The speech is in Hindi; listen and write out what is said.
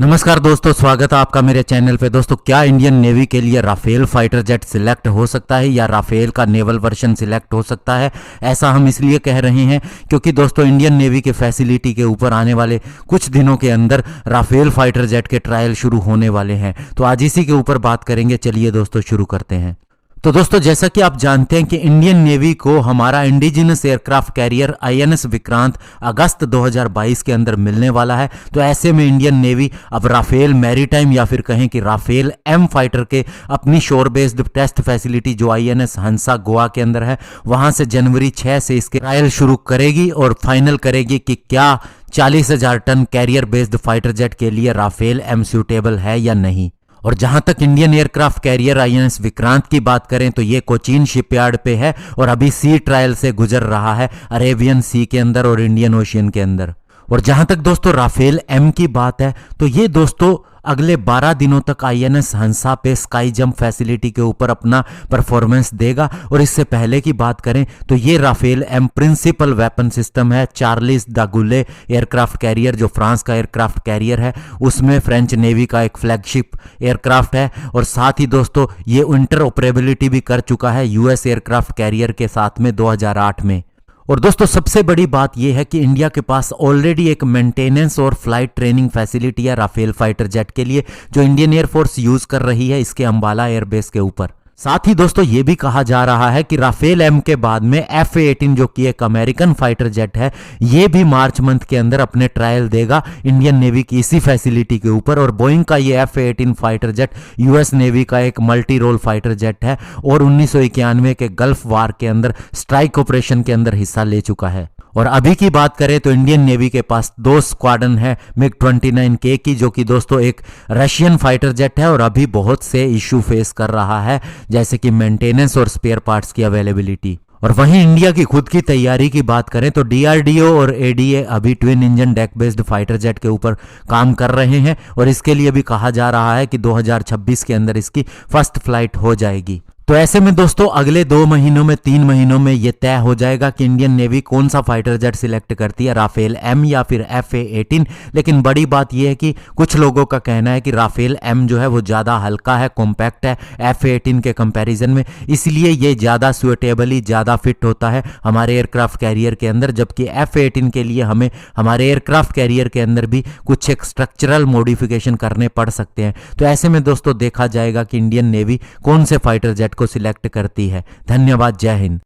नमस्कार दोस्तों, स्वागत है आपका मेरे चैनल पे। दोस्तों, क्या इंडियन नेवी के लिए राफेल फाइटर जेट सिलेक्ट हो सकता है या राफेल का नेवल वर्जन सिलेक्ट हो सकता है? ऐसा हम इसलिए कह रहे हैं क्योंकि दोस्तों इंडियन नेवी के फैसिलिटी के ऊपर आने वाले कुछ दिनों के अंदर राफेल फाइटर जेट के ट्रायल शुरू होने वाले हैं। तो आज इसी के ऊपर बात करेंगे। चलिए दोस्तों शुरू करते हैं। तो दोस्तों, जैसा कि आप जानते हैं कि इंडियन नेवी को हमारा indigenous aircraft carrier INS Vikrant अगस्त 2022 के अंदर मिलने वाला है। तो ऐसे में इंडियन नेवी अब राफेल मैरीटाइम या फिर कहें कि राफेल एम फाइटर के अपनी शोर बेस्ड टेस्ट फैसिलिटी जो आईएनएस हंसा गोवा के अंदर है, वहां से जनवरी 6 से इसके ट्रायल शुरू करेगी और फाइनल करेगी कि क्या 40,000 ton carrier based fighter jet के लिए राफेल एम सूटेबल है या नहीं। और जहां तक Indian aircraft carrier INS Vikrant की बात करें तो ये कोचीन शिपयार्ड पे है और अभी सी ट्रायल से गुजर रहा है अरेबियन सी के अंदर और इंडियन ओशियन के अंदर। और जहां तक दोस्तों राफेल एम की बात है तो ये दोस्तों अगले 12 दिनों तक आईएनएस हंसा पे स्काई जंप फैसिलिटी के ऊपर अपना परफॉर्मेंस देगा। और इससे पहले की बात करें तो ये Rafale M principal weapon system है Charles de Gaulle aircraft carrier, जो फ्रांस का एयरक्राफ्ट कैरियर है, उसमें फ्रेंच नेवी का एक फ्लैगशिप एयरक्राफ्ट है। और साथ ही दोस्तों ये इंटर ऑपरेबिलिटी भी कर चुका है यूएस एयरक्राफ्ट कैरियर के साथ में 2008 में। और दोस्तों सबसे बड़ी बात यह है कि इंडिया के पास ऑलरेडी एक मेंटेनेंस और फ्लाइट ट्रेनिंग फैसिलिटी है राफेल फाइटर जेट के लिए, जो इंडियन एयरफोर्स यूज कर रही है इसके अंबाला एयरबेस के ऊपर। साथ ही दोस्तों ये भी कहा जा रहा है कि राफेल एम के बाद में F-18 जो कि एक अमेरिकन फाइटर जेट है, ये भी मार्च मंथ के अंदर अपने ट्रायल देगा इंडियन नेवी की इसी फैसिलिटी के ऊपर। और बोइंग का ये F-18 fighter jet US navy का एक मल्टी रोल फाइटर जेट है और 1991 के गल्फ वार के अंदर स्ट्राइक ऑपरेशन के अंदर हिस्सा ले चुका है। और अभी की बात करें तो इंडियन नेवी के पास 2 स्क्वाड्रन है MiG-29K की, जो कि दोस्तों एक रशियन फाइटर जेट है और अभी बहुत से इश्यू फेस कर रहा है, जैसे कि मेंटेनेंस और स्पेयर पार्ट्स की अवेलेबिलिटी। और वहीं इंडिया की खुद की तैयारी की बात करें तो डीआरडीओ और एडीए अभी twin engine deck based fighter jet के ऊपर काम कर रहे हैं और इसके लिए भी कहा जा रहा है कि 2026 के अंदर इसकी फर्स्ट फ्लाइट हो जाएगी। तो ऐसे में दोस्तों अगले 2 महीनों में 3 महीनों में यह तय हो जाएगा कि इंडियन नेवी कौन सा फाइटर जेट सिलेक्ट करती है, राफेल एम या फिर F-18। लेकिन बड़ी बात यह है कि कुछ लोगों का कहना है कि राफेल एम जो है वो ज़्यादा हल्का है, कॉम्पैक्ट है F-18 के कंपैरिजन में, इसलिए ये ज़्यादा सुटेबली ज़्यादा फिट होता है हमारे एयरक्राफ्ट कैरियर के अंदर। जबकि F-18 के लिए हमें हमारे एयरक्राफ्ट कैरियर के अंदर भी कुछ एक स्ट्रक्चरल मॉडिफिकेशन करने पड़ सकते हैं। तो ऐसे में दोस्तों देखा जाएगा कि इंडियन नेवी कौन से फाइटर जेट को सिलेक्ट करती है। धन्यवाद, जय हिंद।